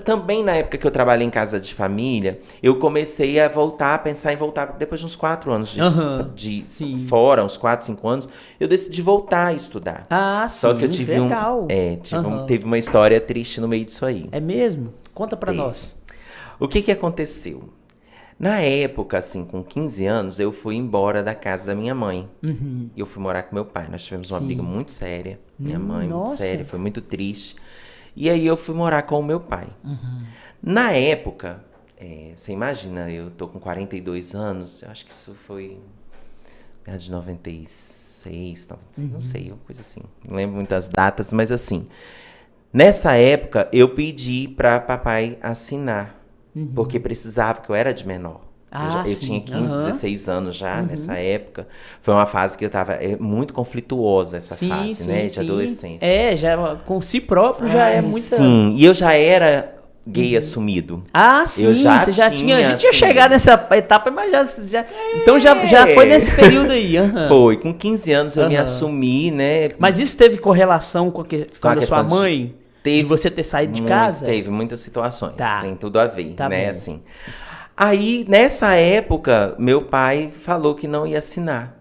Também na época que eu trabalhei em casa de família, eu comecei a pensar em voltar, depois de uns 4 anos Sim. fora, uns 4, 5 anos, eu decidi voltar a estudar. Ah, Só sim, que eu tive legal. teve uma história triste no meio disso aí. É mesmo? Conta pra Teve. nós. O que aconteceu? Na época, assim, com 15 anos, eu fui embora da casa da minha mãe. E eu fui morar com meu pai. Nós tivemos uma briga Sim. muito séria. Minha mãe, muito Nossa. séria, foi muito triste. E aí eu fui morar com o meu pai. Na época, você imagina, eu tô com 42 anos, eu acho que isso foi de 96, não sei, uma coisa assim. Não lembro muitas datas, mas assim, nessa época eu pedi para papai assinar, porque precisava, que eu era de menor. Eu tinha 15, 16 anos já nessa época. Foi uma fase que eu tava muito conflituosa, essa fase, né? De adolescência. Já com si próprio já é muita... Sim, e eu já era gay assumido. Ah, sim, eu já você já tinha... A gente tinha assim, chegado nessa etapa, mas já então já foi nesse período aí. Foi, com 15 anos eu me assumi, né? Mas isso teve correlação com a questão da sua questão mãe? De você ter saído de casa? Teve muitas situações, Tá. tem tudo a ver, Tá né? bom. Assim. Aí, nessa época, meu pai falou que não ia assinar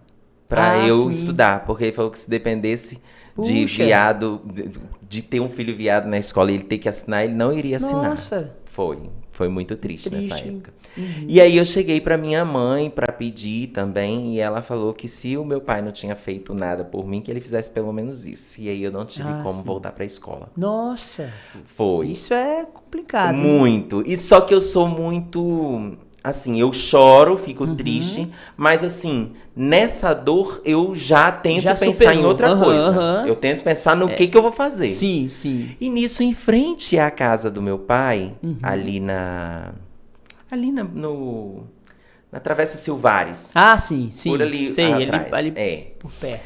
pra eu estudar, porque ele falou que se dependesse de viado, de ter um filho viado na escola e ele ter que assinar, ele não iria assinar. Nossa. Foi muito triste nessa Triste. época. E aí eu cheguei pra minha mãe pra pedir também, e ela falou que se o meu pai não tinha feito nada por mim, que ele fizesse pelo menos isso. E aí eu não tive como voltar pra escola. Nossa. Foi. Isso é complicado. Muito. E só que eu sou muito... Assim, eu choro, fico triste, mas assim, nessa dor eu já tento pensar superou. em outra coisa. Eu tento pensar no que eu vou fazer. Sim, sim. E nisso, em frente à casa do meu pai, ali na Travessa Silvares. Ah, sim, sim. Por ali sei, atrás. ali por pé.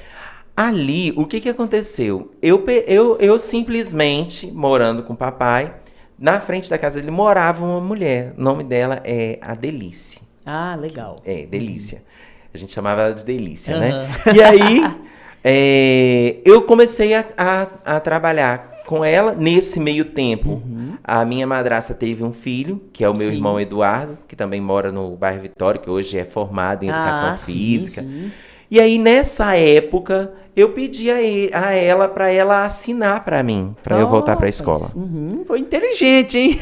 Ali, o que aconteceu? Eu simplesmente, morando com o papai, na frente da casa dele morava uma mulher. O nome dela é a Delícia. Ah, legal. Delícia. A gente chamava ela de Delícia, né? E aí, eu comecei a trabalhar com ela. Nesse meio tempo, a minha madrasta teve um filho, que é o meu irmão Eduardo, que também mora no bairro Vitória, que hoje é formado em educação física. Sim. E aí, nessa época, eu pedi a ela para ela assinar para mim, para eu voltar para a escola. Foi inteligente, hein?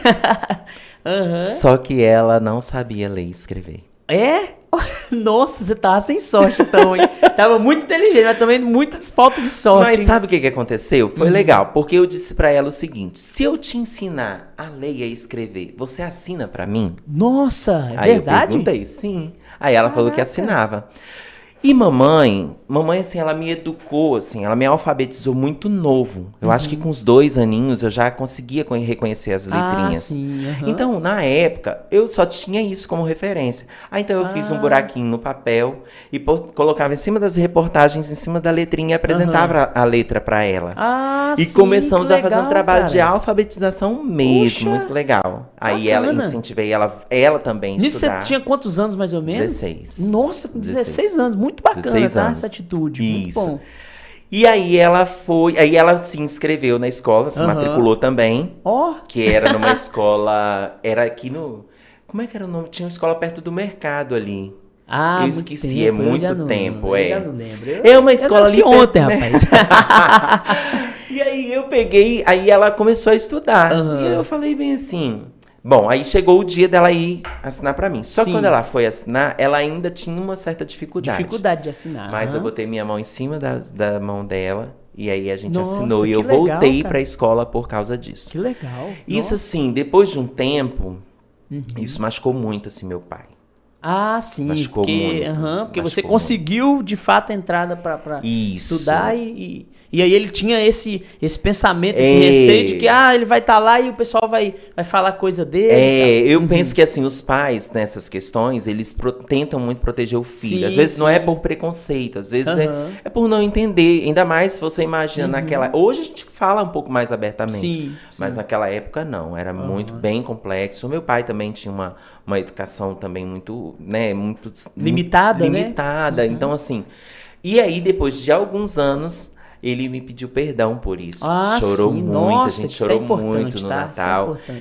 Só que ela não sabia ler e escrever. É? Nossa, você tava sem sorte então, hein? Tava muito inteligente, mas também muita falta de sorte. Mas hein? sabe o que aconteceu? Foi legal, porque eu disse para ela o seguinte: se eu te ensinar a ler e a escrever, você assina para mim? Nossa, é Aí verdade? eu perguntei, sim. Aí ela falou que assinava. E mamãe, assim, ela me educou, assim, ela me alfabetizou muito novo. Eu acho que com uns 2 aninhos eu já conseguia reconhecer as letrinhas. Sim, Então, na época, eu só tinha isso como referência. Aí, então, eu fiz um buraquinho no papel e colocava em cima das reportagens, em cima da letrinha e apresentava a letra para ela. E sim, começamos a fazer um legal, trabalho de cara. alfabetização mesmo, Puxa, muito legal. Aí bacana. Incentivei ela também a Nisso estudar. você tinha quantos anos mais ou menos? 16. Nossa, com 16 anos, muito bacana, 16 tá? anos. Essa atitude, Isso. muito bom. E aí ela se inscreveu na escola, se matriculou também, que era numa escola, era aqui no, como é que era o nome? Tinha uma escola perto do mercado ali. Ah, eu esqueci, é muito tempo, Eu já não lembro. É uma escola ali ontem, perto, rapaz. E aí eu peguei, aí ela começou a estudar. E eu falei bem assim, bom, aí chegou o dia dela ir assinar pra mim. Só que quando ela foi assinar, ela ainda tinha uma certa dificuldade. Dificuldade de assinar. Mas eu botei minha mão em cima da mão dela e aí a gente Nossa, assinou. E eu que legal, voltei cara. pra escola por causa disso. Que legal. Isso assim, depois de um tempo, isso machucou muito assim meu pai. Ah, sim. Machucou muito. Porque você Machucou conseguiu, de fato, a entrada pra Isso. estudar e aí ele tinha esse pensamento, esse receio de que ele vai estar lá e o pessoal vai falar coisa dele. e tal. Eu penso que assim, os pais nessas questões, eles tentam muito proteger o filho. Sim, Às vezes não sim. é por preconceito, às vezes é por não entender. Ainda mais se você imagina naquela... Hoje a gente fala um pouco mais abertamente. Sim, Mas sim. naquela época não, era muito bem complexo. O meu pai também tinha uma educação também muito, né, muito Limitada, né? limitada. Então assim, e aí depois de alguns anos, ele me pediu perdão por isso. Chorou sim. muito, Nossa, a gente isso é chorou importante, muito no tá? Isso é Natal. importante.